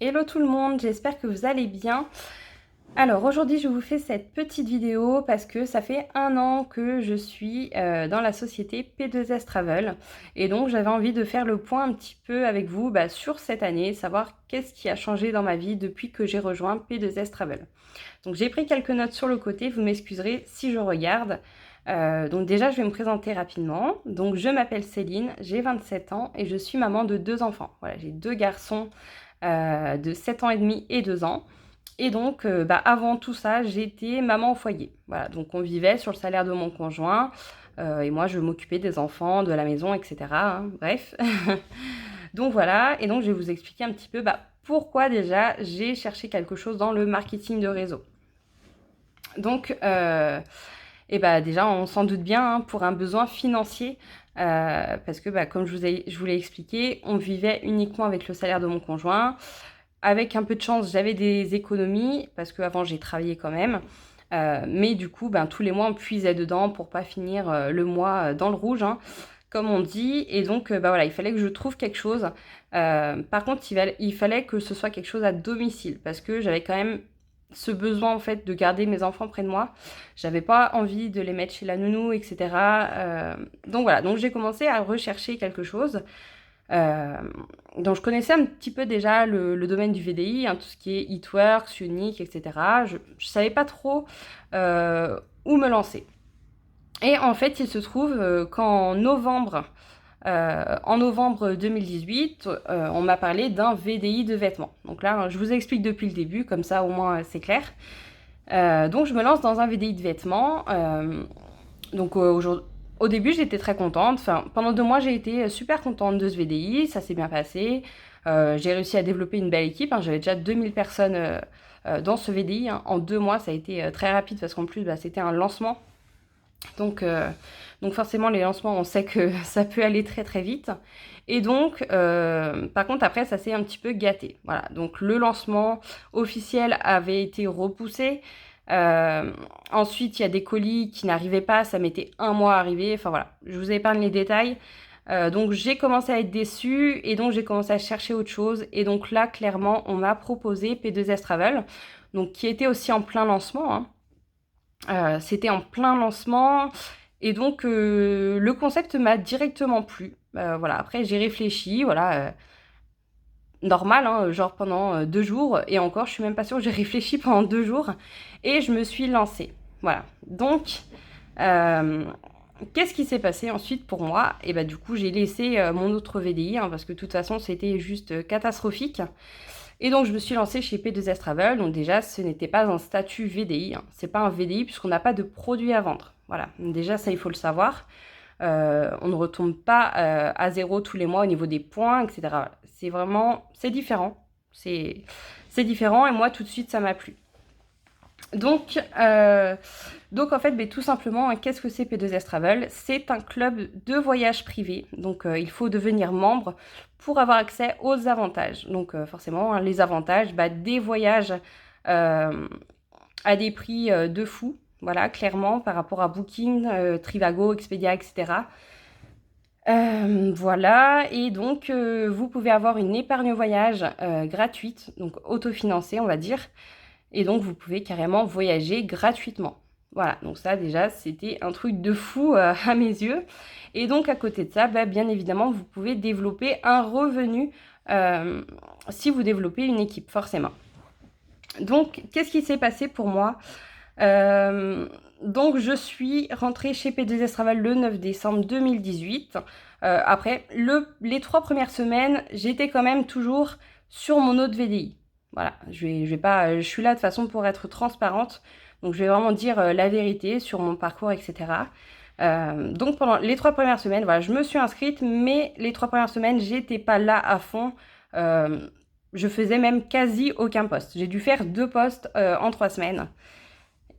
Hello tout le monde, j'espère que vous allez bien. Alors aujourd'hui je vous fais cette petite vidéo parce que ça fait 1 an que je suis dans la société P2S Travel et donc j'avais envie de faire le point un petit peu avec vous sur cette année, savoir qu'est-ce qui a changé dans ma vie depuis que j'ai rejoint P2S Travel. Donc j'ai pris quelques notes sur le côté, vous m'excuserez si je regarde. Donc déjà je vais me présenter rapidement. Donc je m'appelle Céline, j'ai 27 ans et je suis maman de 2 enfants. Voilà, j'ai 2 garçons de 7 ans et demi et 2 ans. Et donc, avant tout ça, j'étais maman au foyer. Voilà, donc on vivait sur le salaire de mon conjoint. Et moi, je m'occupais des enfants, de la maison, etc. hein, bref. Donc voilà, et donc je vais vous expliquer un petit peu pourquoi déjà j'ai cherché quelque chose dans le marketing de réseau. Donc, déjà, on s'en doute bien, hein, pour un besoin financier, parce que comme je vous l'ai expliqué, on vivait uniquement avec le salaire de mon conjoint. Avec un peu de chance, j'avais des économies, parce qu'avant j'ai travaillé quand même. Mais du coup, tous les mois, on puisait dedans pour pas finir le mois dans le rouge, hein, comme on dit. Et donc, voilà, il fallait que je trouve quelque chose. Par contre, il fallait que ce soit quelque chose à domicile, parce que j'avais quand même ce besoin en fait de garder mes enfants près de moi. J'avais pas envie de les mettre chez la nounou, etc. Donc voilà, donc j'ai commencé à rechercher quelque chose. Euh, donc je connaissais un petit peu déjà le domaine du VDI, hein, tout ce qui est Eatworks, Unique, etc. Je savais pas trop où me lancer. Et en fait, il se trouve en novembre 2018, on m'a parlé d'un VDI de vêtements. Donc là, je vous explique depuis le début, comme ça au moins c'est clair. Donc je me lance dans un VDI de vêtements. Au début, j'étais très contente. Enfin, pendant 2 mois, j'ai été super contente de ce VDI. Ça s'est bien passé. J'ai réussi à développer une belle équipe. Hein. J'avais déjà 2000 personnes dans ce VDI. Hein. En 2 mois, ça a été très rapide parce qu'en plus, c'était un lancement. Donc forcément, les lancements, on sait que ça peut aller très très vite. Et donc, par contre, après, ça s'est un petit peu gâté. Voilà. Donc le lancement officiel avait été repoussé. Ensuite, il y a des colis qui n'arrivaient pas, ça mettait 1 mois à arriver. Enfin voilà, je vous épargne les détails. Donc j'ai commencé à être déçue et donc j'ai commencé à chercher autre chose. Et donc là, clairement, on m'a proposé P2S Travel, donc qui était aussi en plein lancement. Hein. C'était en plein lancement et donc le concept m'a directement plu. Voilà, après j'ai réfléchi, voilà, normal, hein, genre pendant 2 jours, et encore, je suis même pas sûre que j'ai réfléchi pendant 2 jours, et je me suis lancée. Voilà. Donc, qu'est-ce qui s'est passé ensuite pour moi? Et du coup, j'ai laissé mon autre VDI, hein, parce que de toute façon, c'était juste catastrophique. Et donc, je me suis lancée chez P2S Travel. Donc déjà, ce n'était pas un statut VDI. Hein. C'est pas un VDI puisqu'on n'a pas de produit à vendre. Voilà. Déjà, ça, il faut le savoir. On ne retombe pas à zéro tous les mois au niveau des points, etc. C'est différent. C'est différent et moi, tout de suite, ça m'a plu. Donc en fait, tout simplement, qu'est-ce que c'est P2S Travel? C'est un club de voyage privé. Donc il faut devenir membre pour avoir accès aux avantages. Donc forcément, hein, les avantages, des voyages à des prix de fou. Voilà, clairement, par rapport à Booking, Trivago, Expedia, etc. Voilà, et donc vous pouvez avoir une épargne voyage gratuite, donc autofinancée, on va dire. Et donc, vous pouvez carrément voyager gratuitement. Voilà, donc ça déjà, c'était un truc de fou à mes yeux. Et donc, à côté de ça, bien évidemment, vous pouvez développer un revenu si vous développez une équipe, forcément. Donc, qu'est-ce qui s'est passé pour moi? Donc, je suis rentrée chez P2S Travel le 9 décembre 2018. Après, les 3 premières semaines, j'étais quand même toujours sur mon autre VDI. Voilà, je vais pas, je suis là de toute façon pour être transparente. Donc, je vais vraiment dire la vérité sur mon parcours, etc. Donc, pendant les 3 premières semaines, voilà, je me suis inscrite, mais les 3 premières semaines, j'étais pas là à fond. Je faisais même quasi aucun poste. J'ai dû faire 2 postes en 3 semaines.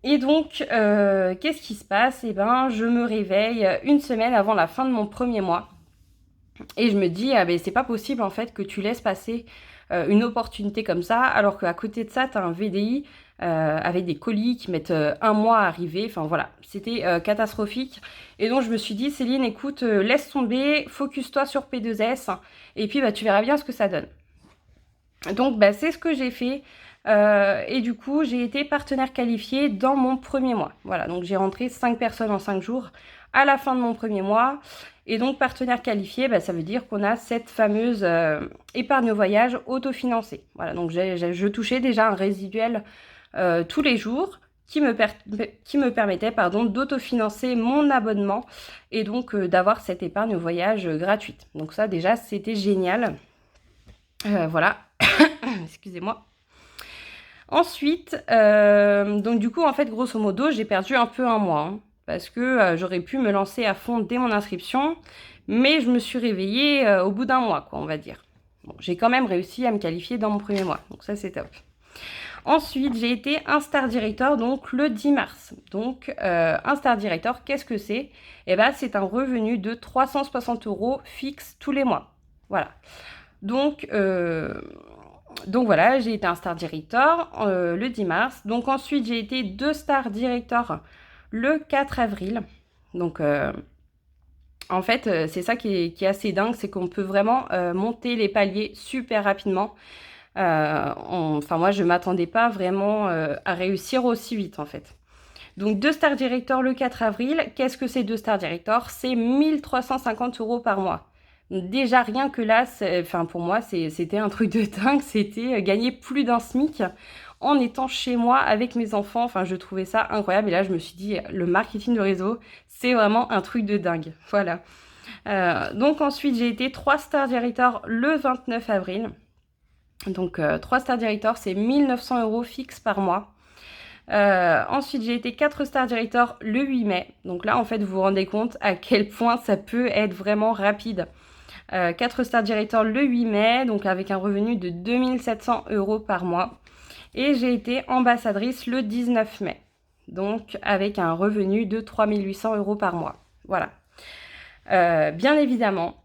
Et donc, qu'est-ce qui se passe? Je me réveille une semaine avant la fin de mon premier mois. Et je me dis, c'est pas possible en fait que tu laisses passer une opportunité comme ça, alors qu'à côté de ça, tu as un VDI avec des colis qui mettent 1 mois à arriver. Enfin voilà, c'était catastrophique. Et donc, je me suis dit, Céline, écoute, laisse tomber, focus-toi sur P2S, et puis tu verras bien ce que ça donne. Donc, c'est ce que j'ai fait. Et du coup, j'ai été partenaire qualifié dans mon premier mois. Voilà, donc j'ai rentré 5 personnes en 5 jours à la fin de mon premier mois. Et donc, partenaire qualifié, ça veut dire qu'on a cette fameuse épargne voyage autofinancée. Voilà, donc je touchais déjà un résiduel tous les jours qui me permettait d'autofinancer mon abonnement et donc d'avoir cette épargne voyage gratuite. Donc ça, déjà, c'était génial. Voilà, excusez-moi. Ensuite, donc du coup, en fait, grosso modo, j'ai perdu un peu un mois, hein, parce que j'aurais pu me lancer à fond dès mon inscription, mais je me suis réveillée au bout d'un mois, quoi, on va dire. Bon, j'ai quand même réussi à me qualifier dans mon premier mois, donc ça, c'est top. Ensuite, j'ai été un Star Director, donc le 10 mars. Donc, un Star Director, qu'est-ce que c'est? Eh ben, c'est un revenu de 360 € fixe tous les mois. Voilà. Donc voilà, j'ai été un Star Director le 10 mars. Donc ensuite, j'ai été 2 Star Director le 4 avril. Donc en fait, c'est ça qui est assez dingue, c'est qu'on peut vraiment monter les paliers super rapidement. Enfin, moi, je ne m'attendais pas vraiment à réussir aussi vite, en fait. Donc, 2 Star Director le 4 avril. Qu'est-ce que c'est 2 Star Director? C'est 1350 € par mois. Donc, déjà, rien que là, pour moi, c'était un truc de dingue. C'était gagner plus d'un SMIC en étant chez moi avec mes enfants. Enfin, je trouvais ça incroyable. Et là, je me suis dit, le marketing de réseau, c'est vraiment un truc de dingue. Voilà. Donc, ensuite, j'ai été 3 Star Director le 29 avril. Donc 3 Star Director, c'est 1900 € fixe par mois. Ensuite, j'ai été 4 Star Director le 8 mai. Donc là, en fait, vous vous rendez compte à quel point ça peut être vraiment rapide. 4 Star Director le 8 mai, donc avec un revenu de 2700 € par mois. Et j'ai été ambassadrice le 19 mai, donc avec un revenu de 3800 € par mois. Voilà. Bien évidemment,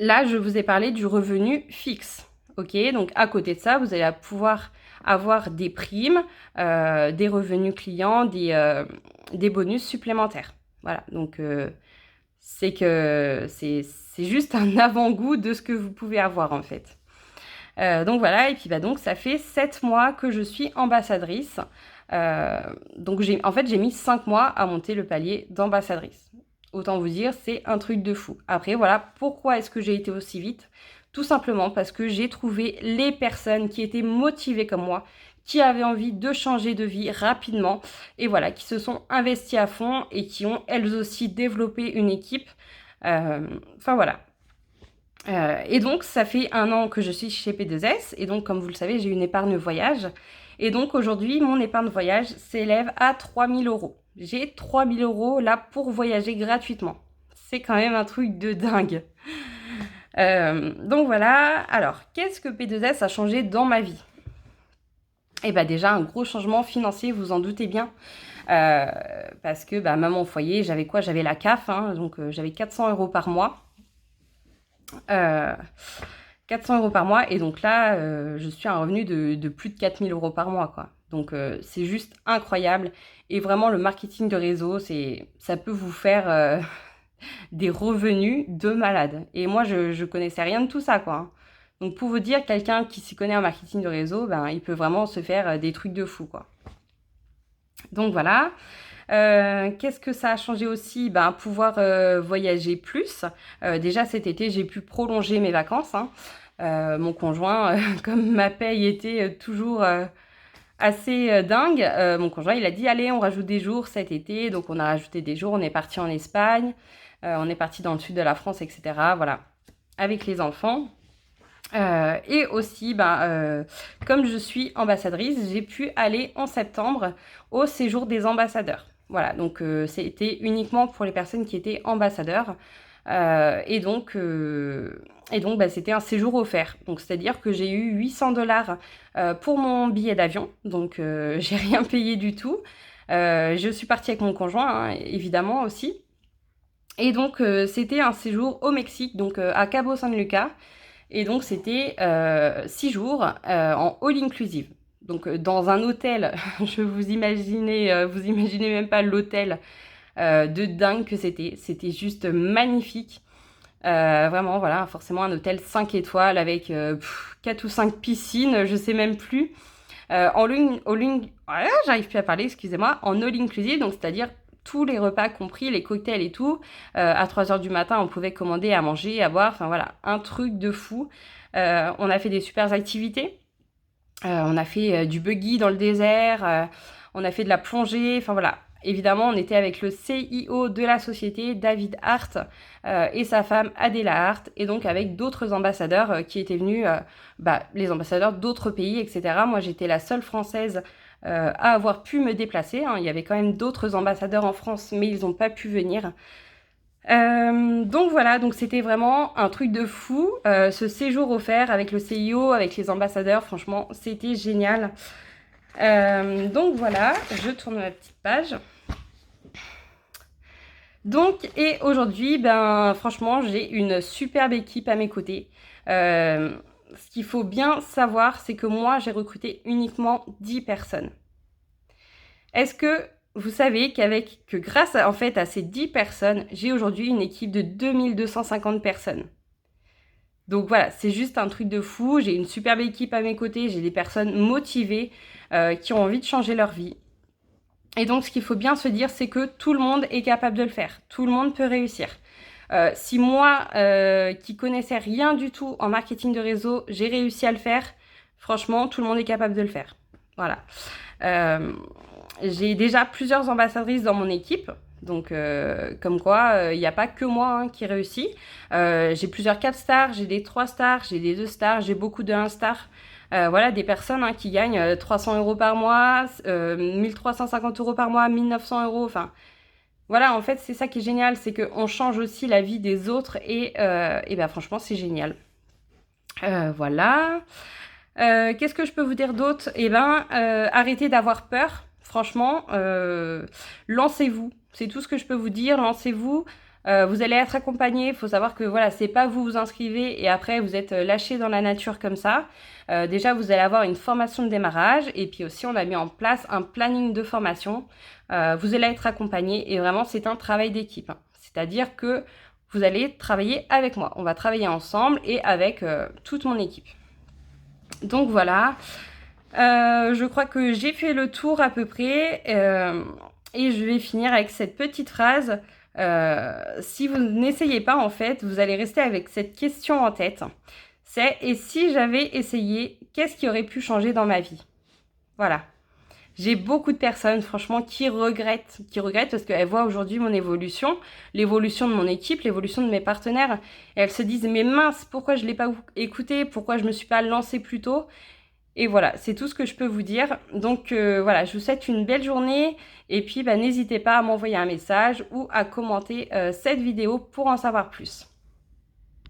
là, je vous ai parlé du revenu fixe. Ok, donc à côté de ça, vous allez pouvoir avoir des primes, des revenus clients, des bonus supplémentaires. Voilà, donc c'est juste un avant-goût de ce que vous pouvez avoir en fait. Donc voilà, et puis donc ça fait 7 mois que je suis ambassadrice. Donc j'ai mis 5 mois à monter le palier d'ambassadrice. Autant vous dire, c'est un truc de fou. Après, voilà, pourquoi est-ce que j'ai été aussi vite? Tout simplement parce que j'ai trouvé les personnes qui étaient motivées comme moi, qui avaient envie de changer de vie rapidement, et voilà, qui se sont investies à fond et qui ont elles aussi développé une équipe. Enfin voilà. Et donc, ça fait 1 an que je suis chez P2S, et donc, comme vous le savez, j'ai une épargne voyage. Et donc, aujourd'hui, mon épargne voyage s'élève à 3000 €. J'ai 3000 € là pour voyager gratuitement. C'est quand même un truc de dingue. Donc voilà, alors, qu'est-ce que P2S a changé dans ma vie? Eh bien déjà, un gros changement financier, vous en doutez bien. Parce que maman au foyer, j'avais quoi? J'avais la CAF, hein, donc j'avais 400 € par mois. 400 € par mois, et donc là je suis à un revenu de plus de 4000 € par mois, quoi. Donc c'est juste incroyable, et vraiment le marketing de réseau, ça peut vous faire des revenus de malade. Et moi je connaissais rien de tout ça, quoi, hein. Donc pour vous dire, quelqu'un qui s'y connaît en marketing de réseau, il peut vraiment se faire des trucs de fou, quoi. Donc voilà. Qu'est-ce que ça a changé aussi? Pouvoir voyager plus. Déjà cet été, j'ai pu prolonger mes vacances, hein. Mon conjoint, comme ma paye était toujours assez dingue, mon conjoint il a dit allez, on rajoute des jours cet été. Donc on a rajouté des jours, on est parti en Espagne, on est parti dans le sud de la France, etc. Voilà, avec les enfants. Et aussi, comme je suis ambassadrice, j'ai pu aller en septembre au séjour des ambassadeurs. Voilà, donc c'était uniquement pour les personnes qui étaient ambassadeurs. Et donc c'était un séjour offert. Donc c'est-à-dire que j'ai eu 800 $ pour mon billet d'avion. Donc j'ai rien payé du tout. Je suis partie avec mon conjoint, hein, évidemment aussi. Et donc c'était un séjour au Mexique, donc à Cabo San Lucas. Et donc, c'était 6 jours en all-inclusive. Donc, dans un hôtel, vous imaginez même pas l'hôtel de dingue que c'était. C'était juste magnifique. Vraiment, voilà, forcément un hôtel 5 étoiles avec 4 ou 5 piscines, je sais même plus. J'arrive plus à parler, excusez-moi, en all inclusive, donc c'est-à-dire tous les repas compris, les cocktails et tout. À 3 heures du matin, on pouvait commander à manger, à boire, enfin voilà, un truc de fou. On a fait des super activités. On a fait du buggy dans le désert, on a fait de la plongée, enfin voilà. Évidemment, on était avec le CIO de la société, David Hart, et sa femme Adela Hart, et donc avec d'autres ambassadeurs qui étaient venus, les ambassadeurs d'autres pays, etc. Moi, j'étais la seule Française à avoir pu me déplacer, hein. Il y avait quand même d'autres ambassadeurs en France, mais ils n'ont pas pu venir. Donc voilà, donc c'était vraiment un truc de fou. Ce séjour offert avec le CIO, avec les ambassadeurs, franchement, c'était génial. Donc voilà, je tourne ma petite page. Donc, et aujourd'hui, franchement, j'ai une superbe équipe à mes côtés. Ce qu'il faut bien savoir, c'est que moi, j'ai recruté uniquement 10 personnes. Est-ce que vous savez que grâce en fait, à ces 10 personnes, j'ai aujourd'hui une équipe de 2250 personnes. Donc voilà, c'est juste un truc de fou. J'ai une superbe équipe à mes côtés, j'ai des personnes motivées qui ont envie de changer leur vie. Et donc, ce qu'il faut bien se dire, c'est que tout le monde est capable de le faire. Tout le monde peut réussir. Si moi, qui connaissais rien du tout en marketing de réseau, j'ai réussi à le faire, franchement, tout le monde est capable de le faire. Voilà. J'ai déjà plusieurs ambassadrices dans mon équipe. Donc, comme quoi, il n'y a pas que moi qui réussit. J'ai plusieurs 4 stars, j'ai des 3 stars, j'ai des 2 stars, j'ai beaucoup de 1 star. Voilà, des personnes qui gagnent 300 € par mois, 1350 € par mois, 1900 €. Enfin, voilà, en fait, c'est ça qui est génial, c'est qu'on change aussi la vie des autres et franchement, c'est génial. Voilà. Qu'est-ce que je peux vous dire d'autre? Arrêtez d'avoir peur. Franchement, lancez-vous. C'est tout ce que je peux vous dire. Lancez-vous. Vous allez être accompagné. Il faut savoir que voilà, c'est pas vous inscrivez et après vous êtes lâché dans la nature comme ça. Déjà, vous allez avoir une formation de démarrage et puis aussi on a mis en place un planning de formation. Vous allez être accompagné et vraiment c'est un travail d'équipe. C'est-à-dire que vous allez travailler avec moi. On va travailler ensemble et avec toute mon équipe. Donc voilà, je crois que j'ai fait le tour à peu près et je vais finir avec cette petite phrase. Si vous n'essayez pas, en fait, vous allez rester avec cette question en tête. C'est « Et si j'avais essayé, qu'est-ce qui aurait pu changer dans ma vie ?» Voilà. J'ai beaucoup de personnes, franchement, qui regrettent parce qu'elles voient aujourd'hui mon évolution, l'évolution de mon équipe, l'évolution de mes partenaires. Et elles se disent « Mais mince, pourquoi je ne l'ai pas écouté? Pourquoi je ne me suis pas lancée plus tôt ?» Et voilà, c'est tout ce que je peux vous dire. Donc voilà, je vous souhaite une belle journée. Et puis, n'hésitez pas à m'envoyer un message ou à commenter cette vidéo pour en savoir plus.